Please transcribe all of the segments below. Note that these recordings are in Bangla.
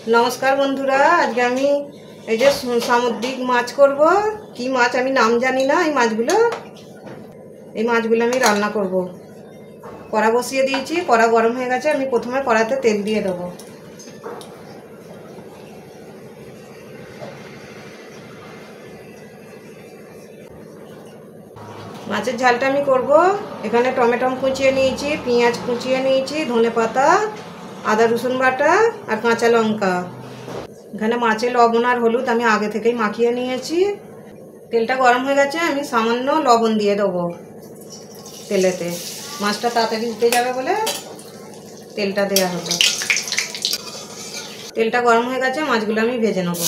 नमस्कार बंधुरा आज के आमी এই যে সামুদ্রিক মাছ করব। কি মাছ আমি নাম জানি না। এই মাছগুলো আমি রান্না করব। কড়া বসিয়ে দিয়েছি, কড়া গরম হয়ে গেছে। আমি প্রথমে কড়াতে তেল দিয়ে দেব। মাছের ঝালটা আমি করব। এখানে টমেটো কুচিয়ে নিয়েছি, পেঁয়াজ কুচিয়ে নিয়েছি, ধনেপাতা, আদা রসুন বাটা আর কাঁচা লঙ্কা। এখানে মাছে লবণ আর হলুদ আমি আগে থেকেই মাখিয়ে নিয়েছি। তেলটা গরম হয়ে গেছে, আমি সামান্য লবণ দিয়ে দেবো তেলেতে। মাছটা তাড়াতাড়ি উঠে যাবে বলে তেলটা দেওয়া হলো। তেলটা গরম হয়ে গেছে, মাছগুলো আমি ভেজে নেব।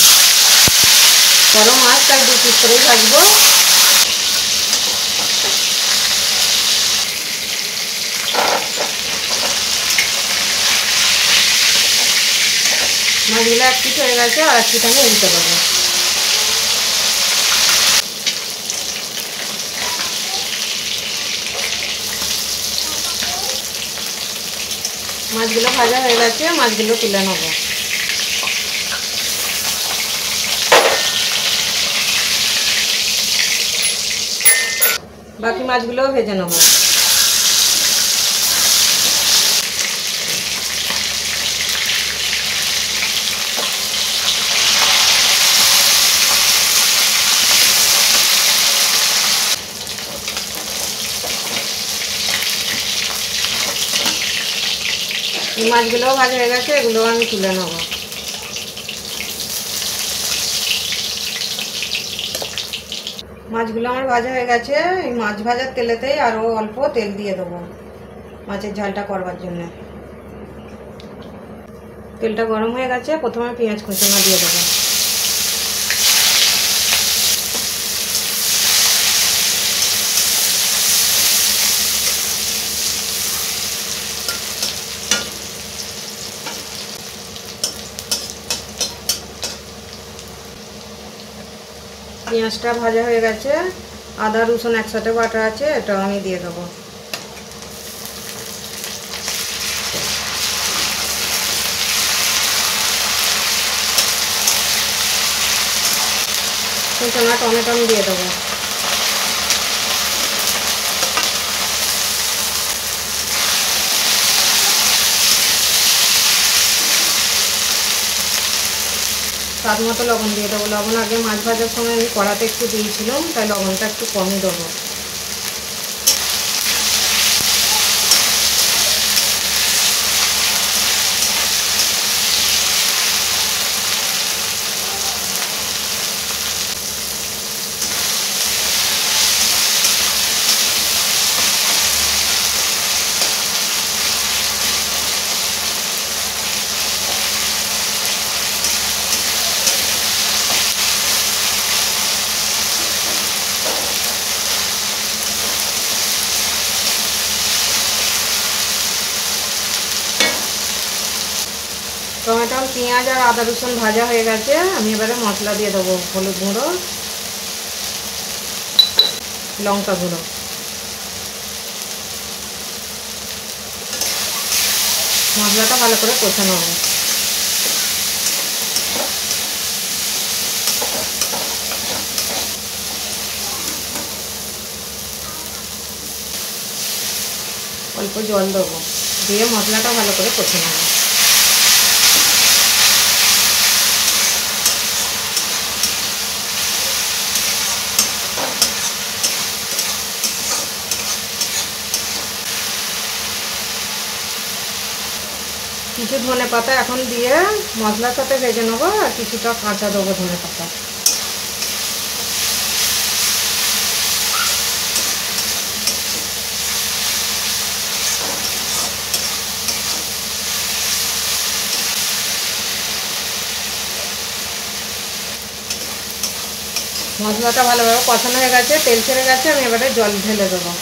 বড় মাছ তাই 2 পিস করেই ভাজবো। মাছগুলো 1 পিস হয়ে গেছে, আর 1 পিস আমি উল্টে দেবো। মাছগুলো ভাজা হয়ে গেছে, মাছগুলো তুলে নেব। বাকি মাছগুলো ভেজে নেব। এই মাছগুলো ভাজা হয়ে গেছে, এগুলো আমি তুলে নেব। মাছগুলো আমার ভাজা হয়ে গেছে। এই মাছ ভাজার তেলেতেই আরও অল্প তেল দিয়ে দেবো মাছের ঝালটা করবার জন্য। তেলটা গরম হয়ে গেছে, প্রথমে পেঁয়াজ কুচনো দিয়ে দেবো। পেঁয়াজটা ভাজা হয়ে গেছে, আদা রসুন একসাথে বাটা আছে, এটাও আমি দিয়ে দেবো। কুচনো টমেটো আমি দিয়ে দেবো। স্বাদ মতো লবণ দিয়ে দেবো। লবণ আগে মাছ ভাজার সময় আমি কড়াতে একটু দিয়েছিলাম, তাই লবণটা একটু কমই দেবো। টমেটো পেঁয়াজ আর আদা রসুন ভাজা হয়ে গেছে, আমি এবারে মশলা দিয়ে দেবো। হলুদ গুঁড়ো, লঙ্কা গুঁড়ো, মশলাটা ভালো করে কষে নেব। অল্প জল দেবো, দিয়ে মশলাটা ভালো করে কষে নেব। কিছু ধনেপাতা এখন দিয়ে মশলার সাথে ভেজে নেবো, আর কিছুটা কাঁচা দেবো ধনেপাতা। মশলাটা ভালোভাবে কষানো হয়ে গেছে, তেল ছেড়ে গেছে, আমি এবারে জল ঢেলে দেবো।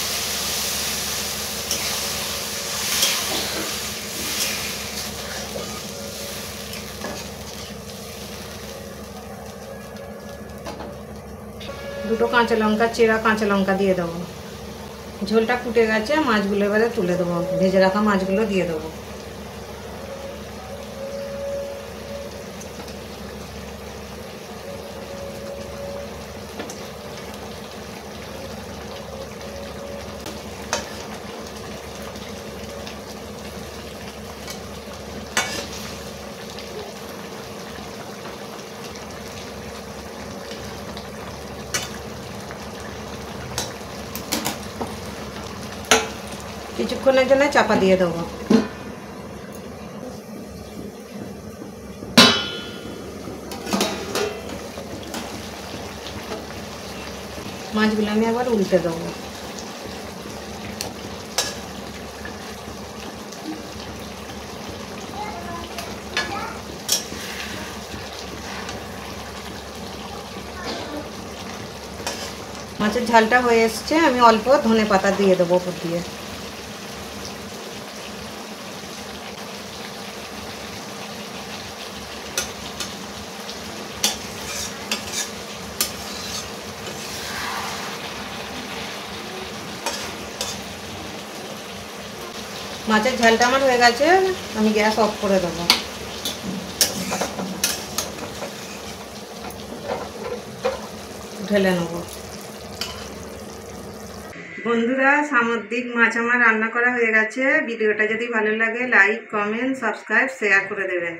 দুটো কাঁচা লঙ্কা, চেরা কাঁচা লঙ্কা দিয়ে দেবো। ঝোলটা ফুটে গেছে, মাছগুলো এবারে তুলে দেবো। ভেজে রাখা মাছগুলো দিয়ে দেবো। কিছুক্ষণের জন্য চাপা দিয়ে দেবো। মাছগুলো আমি আবার উল্টে দেবো। মাছের ঝালটা হয়ে এসছে, আমি অল্প ধনেপাতা দিয়ে দেবো উপর দিয়ে। মাছের ঝালটা আমার হয়ে গেছে, আমি গ্যাস অফ করে দেবো। ঢেলে নেব। বন্ধুরা, সামুদ্রিক মাছ আমার রান্না করা হয়ে গেছে। ভিডিওটা যদি ভালো লাগে লাইক, কমেন্ট, সাবস্ক্রাইব, শেয়ার করে দেবেন।